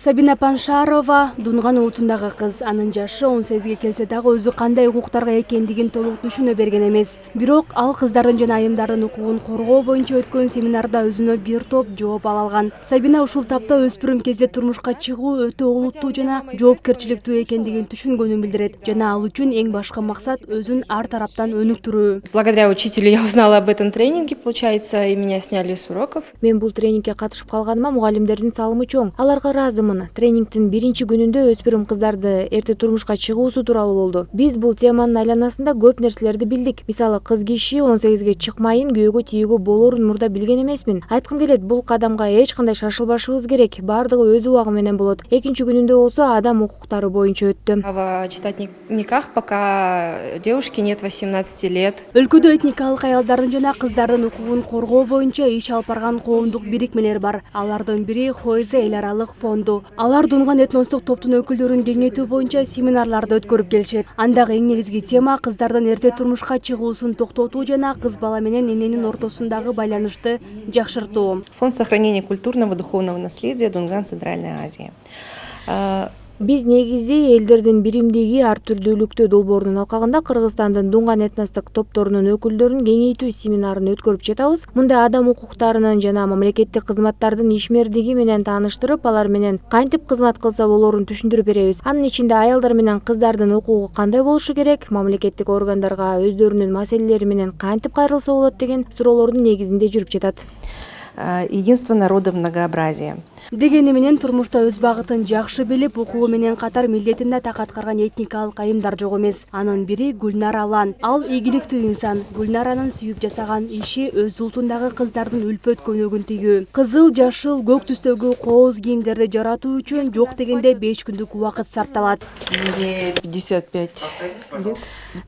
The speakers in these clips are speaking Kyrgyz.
Сабина Паншарова Дунган улутундагы кыз. Анын жашы 18-ге келсе дагы өзү кандай укуктарга экендигин толук түшүнө берген эмес. Бирок ал кыздардын жана айымдардын укугун коргоо боюнча өткөн семинарда өзүнө бир топ жооп ала алган. Сабина ушул тапта өспүрүм кезде турмушка чыгуу өтө олуттуу жана жоопкерчиликтүү экендигин түшүнгөнүн билдирет. Жана ал үчүн эң башкы максат өзүн ар тараптан өнүктүрүү. Благодаря учителю я узнала об этом тренинге, получается, и меня сняли с уроков. Мен бул тренингке катышып калганыма мугалимдердин салымы чоң. Аларга ыраазымын. Тренингтин биринчи күнүндө өспүрүм кыздарды эрте турмушка чыгуусу тууралуу болду. Биз бул теманын айланасында көп нерселерди билдик. Мисалы, кыз киши 18-ге чыкмайын күйөөгө тийүүгө болорун мурда билген эмесмин. Айткым келет, бул кадамга эч кандай шашылбашыбыз керек. Бардыгы өз убагы менен болот. Экинчи күнүндө болсо адам укуктары боюнча өттү. Право читать никах, пока девушке нет 18 лет. Өлкөдө этникалык аялдардын жана кыздардын укугун коргоо боюнча иш алып барган коомдук бирикмелер бар. Алардын бири Хойзе эл аралык фонду. Алар Дунган этностук топтун өкүлдөрүн кеңейтүү боюнча семинарларды өткөрүп келишет. Андагы эң негизги тема кыздардын эрте турмушка чыгуусун токтотуу жана кыз бала менен эненин ортосундагы байланышты жакшыртуу. Фонд сохранения культурного и духовного наследия Дунган, Центральной Азии. Биз негизи элдердин биримдиги ар түрдүүлүктө долбоорунун алкагында Кыргызстандын Дунган этностук топторунун өкүлдөрүн кеңейтүү семинарын өткөрүп жатабыз. Мында адам укуктарынын жана мамлекеттик кызматтардын ишмердиги менен тааныштырып, алар менен кантип кызмат кылса болорун түшүндүрүп беребиз. Анын ичинде аялдар менен кыздардын укугу кандай болушу керек, мамлекеттик органдарга өздөрүнүн маселелери менен кантип кайрылса болот деген суроолордун негизинде жүрүп жатат. Единство народа в многообразии. Дегени менен турмушта өз багытын жакшы билип, укугу менен катар милдетин да так аткарган этникалык айымдар жок эмес. Анын бири Гүлнара Алан. Ал ийгиликтүү инсан. Гүлнаранын сүйүп жасаган иши өз улутундагы кыздардын үлпөт көнөгүн тигүү. Кызыл, жашыл, көк түстөгү кооз кийимдерди жаратуу үчүн жок дегенде 5 күндүк убакыт сарпталат. Мне 55 лет.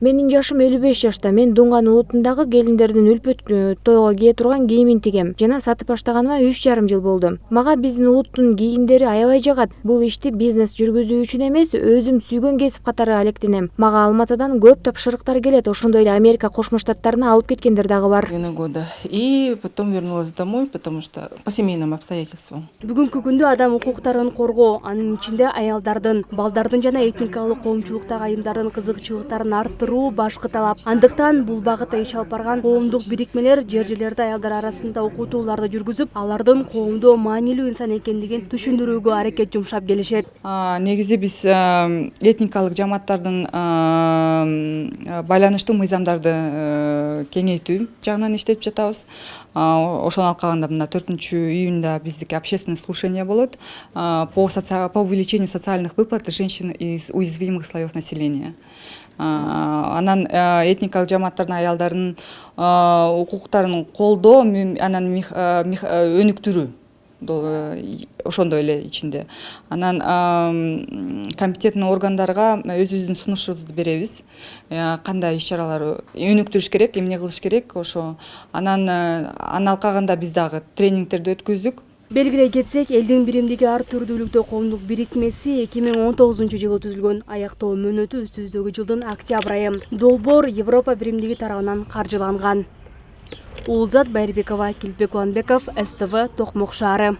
Менин жашым 55 жашта. Мен Дунган улутундагы келиндердин үлпөт тойго кие турган кийимин тигем. Жана сатып баштаганыма 3,5 жыл болду. Мага биздин улуттун кийимдери аябай жагат. Бул ишти бизнес жүргүзүү үчүн эмес, өзүм сүйгөн кесип катары алектенем. Мага Алматыдан көп тапшырыктар келет. Ошондой эле Америка Кошмо Штаттарына алып кеткендер дагы бар. Года. И потом вернулась домой, потому что по семейным обстоятельствам. Бүгүнкү күндө адам укуктарын коргоо, анын ичинде аялдардын, балдардын жана этникалык коомчулуктагы айымдардын кызыкчылыктарын арттыруу башкы талап. Андыктан бул багытта иш алып барган коомдук бирикмелер жер-жерлерде аялдар арасында окутууларды жүргүзүп, алардын коомдо маанилүү инсан экендигин түшүндүрүүгө аракет жумшап келишет. Негизи биз этникалык жамааттардын байланыштуу мыйзамдарды кеңейтүү жагынан иштеп жатабыз. Ошонун алкагында мына 4-июнда биздики общественное слушание болот по увеличению социальных выплат женщин из уязвимых слоев населения. Анан этникалык жамааттардын аялдардын укуктарын колдоо, анан өнүктүрүү ошондой эле ичинде. Анан компетентный органдарга өзүбүздүн сунушубузду беребиз. Кандай иш-чаралар өнүктүрүш керек, эмне кылыш керек, ошо. Анын алкагында биз дагы тренингтерди өткөздүк. Белгилей кетсек, элдин биримдиги ар түрдүүлүктө коомдук бирикмеси 2019-жылы түзүлгөн. Аяктоо мөөнөтү үстүбүздөгү жылдын октябрь айы. Долбоор Европа биримдиги тарабынан каржыланган. Улзат Байырбекова, Килбек Уланбеков, СТВ, Токмок шаары.